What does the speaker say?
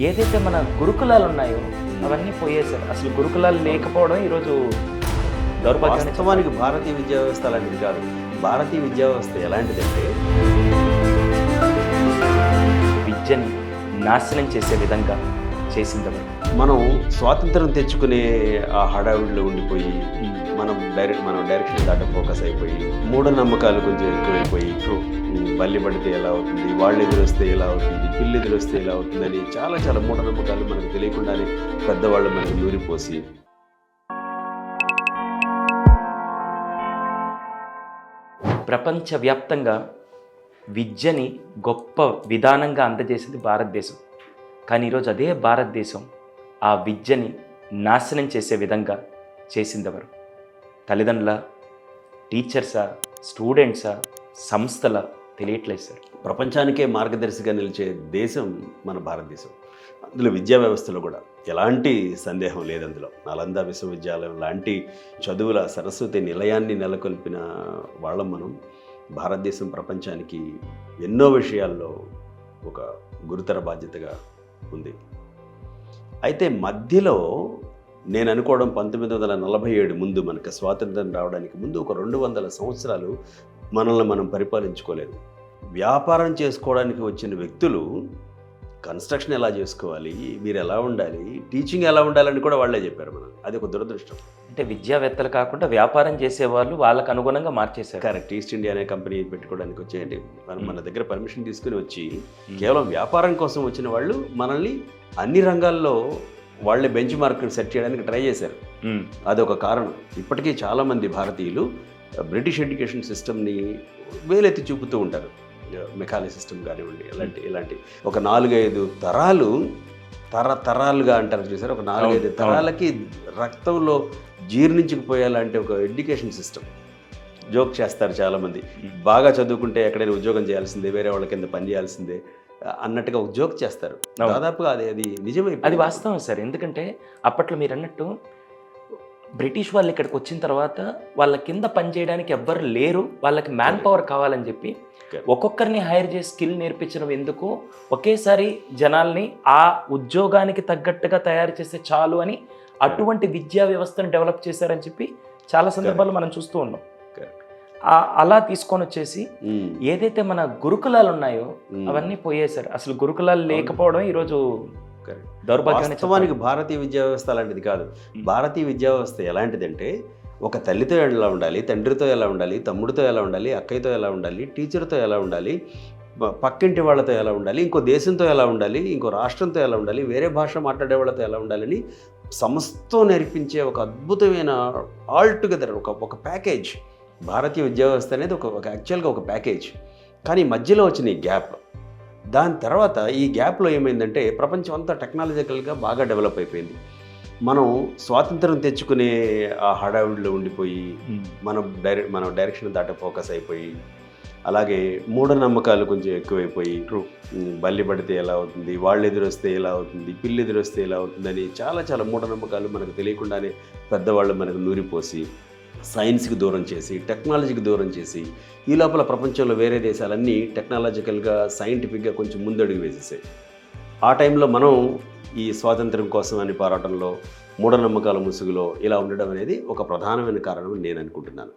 ఏదైతే మన గురుకులాలు ఉన్నాయో అవన్నీ పోయేశారు. అసలు గురుకులాలు లేకపోవడం ఈరోజు దౌర్భాగ్యాన్ని. వాస్తవానికి భారతీయ విద్యా వ్యవస్థ అలాంటిది కాదు. భారతీయ విద్యా వ్యవస్థ ఎలాంటిదంటే విద్యని నాశనం చేసే విధంగా చేసింది. మనం స్వాతంత్రం తెచ్చుకునే ఆ హడావిడిలో ఉండిపోయి మనం డైరెక్షన్ దాట ఫోకస్ అయిపోయి మూఢనమ్మకాలు కొంచెం ఎక్కువైపోయి బల్లి పడితే ఎలా అవుతుంది, వాళ్ళు ఎదురొస్తే ఎలా అవుతుంది, పిల్లి ఎదురొస్తే ఎలా అవుతుంది అని చాలా చాలా మూఢనమ్మకాలు మనకు తెలియకుండానే పెద్దవాళ్ళు మనకు నూరిపోసి ప్రపంచవ్యాప్తంగా విద్యని గొప్ప విధానంగా అందజేసింది భారతదేశం. కానీ ఈరోజు అదే భారతదేశం ఆ విద్యని నాశనం చేసే విధంగా చేసిందెవరు? తల్లిదండ్రుల, టీచర్సా, స్టూడెంట్సా, సంస్థల తెలియట్లేదు సార్. ప్రపంచానికే మార్గదర్శిగా నిలిచే దేశం మన భారతదేశం. అందులో విద్యా వ్యవస్థలో కూడా ఎలాంటి సందేహం లేదు. అందులో నలంద విశ్వవిద్యాలయం లాంటి చదువుల సరస్వతి నిలయాన్ని నెలకొల్పిన వాళ్ళం మనం. భారతదేశం ప్రపంచానికి ఎన్నో విషయాల్లో ఒక గురుతర బాధ్యతగా ఉంది. అయితే మధ్యలో నేను అనుకోవడం 1947 ముందు, మనకు స్వాతంత్రం రావడానికి ముందు ఒక 200 సంవత్సరాలు మనల్ని మనం పరిపాలించుకోలేదు. వ్యాపారం చేసుకోవడానికి వచ్చిన వ్యక్తులు కన్స్ట్రక్షన్ ఎలా చేసుకోవాలి, మీరు ఎలా ఉండాలి, టీచింగ్ ఎలా ఉండాలని కూడా వాళ్ళే చెప్పారు మనల్ని. అది ఒక దురదృష్టం. అంటే విద్యావేత్తలు కాకుండా వ్యాపారం చేసేవాళ్ళు వాళ్ళకు అనుగుణంగా మార్చేశారు. కరెక్ట్. ఈస్ట్ ఇండియా అనే కంపెనీ పెట్టుకోవడానికి వచ్చేయండి మన దగ్గర పర్మిషన్ తీసుకుని వచ్చి కేవలం వ్యాపారం కోసం వచ్చిన వాళ్ళు మనల్ని అన్ని రంగాల్లో వాళ్ళే బెంచ్ మార్క్ సెట్ చేయడానికి ట్రై చేశారు. అదొక కారణం. ఇప్పటికీ చాలామంది భారతీయులు బ్రిటిష్ ఎడ్యుకేషన్ సిస్టమ్ని వేలెత్తి చూపుతూ ఉంటారు. మెకానిక్ సిస్టమ్ కానివ్వండి, ఇలాంటి ఒక 4-5 తరాలు తరాలుగా అంటారు చూసారు, ఒక 4-5 తరాలకి రక్తంలో జీర్ణించుకుపోయేలాంటి ఒక ఎడ్యుకేషన్ సిస్టమ్. జోక్ చేస్తారు చాలామంది, బాగా చదువుకుంటే ఎక్కడైనా ఉద్యోగం చేయాల్సిందే, వేరే వాళ్ళ కింద పని చేయాల్సిందే అన్నట్టుగా ఒక జోక్ చేస్తారు. దాదాపుగా అది నిజమే. అది వాస్తవం సార్. ఎందుకంటే అప్పట్లో మీరు అన్నట్టు బ్రిటిష్ వాళ్ళు ఇక్కడికి వచ్చిన తర్వాత వాళ్ళ కింద పనిచేయడానికి ఎవ్వరు లేరు, వాళ్ళకి మ్యాన్ పవర్ కావాలని చెప్పి ఒక్కొక్కరిని హైర్ చేసి స్కిల్ నేర్పించడం ఎందుకు, ఒకేసారి జనాల్ని ఆ ఉద్యోగానికి తగ్గట్టుగా తయారు చేస్తే చాలు అని అటువంటి విద్యా వ్యవస్థను డెవలప్ చేశారని చెప్పి చాలా సందర్భాల్లో మనం చూస్తూ ఉన్నాం. అలా తీసుకొని వచ్చేసి ఏదైతే మన గురుకులాలు ఉన్నాయో అవన్నీ పోయేశారు. అసలు గురుకులాలు లేకపోవడం ఈరోజు దౌర్భాగ్యాన్ని. వాస్తవానికి భారతీయ విద్యా వ్యవస్థ అలాంటిది కాదు. భారతీయ విద్యా వ్యవస్థ ఎలాంటిదంటే ఒక తల్లితో ఎలా ఉండాలి, తండ్రితో ఎలా ఉండాలి, తమ్ముడితో ఎలా ఉండాలి, అక్కయ్యతో ఎలా ఉండాలి, టీచర్తో ఎలా ఉండాలి, పక్కింటి వాళ్ళతో ఎలా ఉండాలి, ఇంకో దేశంతో ఎలా ఉండాలి, ఇంకో రాష్ట్రంతో ఎలా ఉండాలి, వేరే భాష మాట్లాడే వాళ్ళతో ఎలా ఉండాలని సమస్తం నేర్పించే ఒక అద్భుతమైన ఆల్ టుగెదర్ ఒక ప్యాకేజ్. భారతీయ విద్యా వ్యవస్థ అనేది ఒక యాక్చువల్గా ఒక ప్యాకేజ్. కానీ మధ్యలో వచ్చిన ఈ గ్యాప్, దాని తర్వాత ఈ గ్యాప్లో ఏమైందంటే ప్రపంచం అంతా టెక్నాలజికల్గా బాగా డెవలప్ అయిపోయింది. మనం స్వాతంత్రం తెచ్చుకునే ఆ హడావిడిలో ఉండిపోయి మనం డైరెక్షన్ దాట ఫోకస్ అయిపోయి, అలాగే మూఢనమ్మకాలు కొంచెం ఎక్కువైపోయి బల్లి పడితే ఎలా అవుతుంది, వాళ్ళు ఎదురొస్తే ఎలా అవుతుంది, పిల్లి ఎదురొస్తే ఎలా అవుతుందని చాలా చాలా మూఢనమ్మకాలు మనకు తెలియకుండానే పెద్దవాళ్ళు మనకు నూరిపోసి సైన్స్కి దూరం చేసి, టెక్నాలజీకి దూరం చేసి, ఈ లోపల ప్రపంచంలో వేరే దేశాలన్నీ టెక్నాలజికల్గా సైంటిఫిక్గా కొంచెం ముందడుగు వేసేసాయి. ఆ టైంలో మనం ఈ స్వాతంత్రం కోసం అని పోరాటంలో మూఢనమ్మకాల ముసుగులో ఇలా ఉండడం అనేది ఒక ప్రధానమైన కారణం నేను అనుకుంటున్నాను.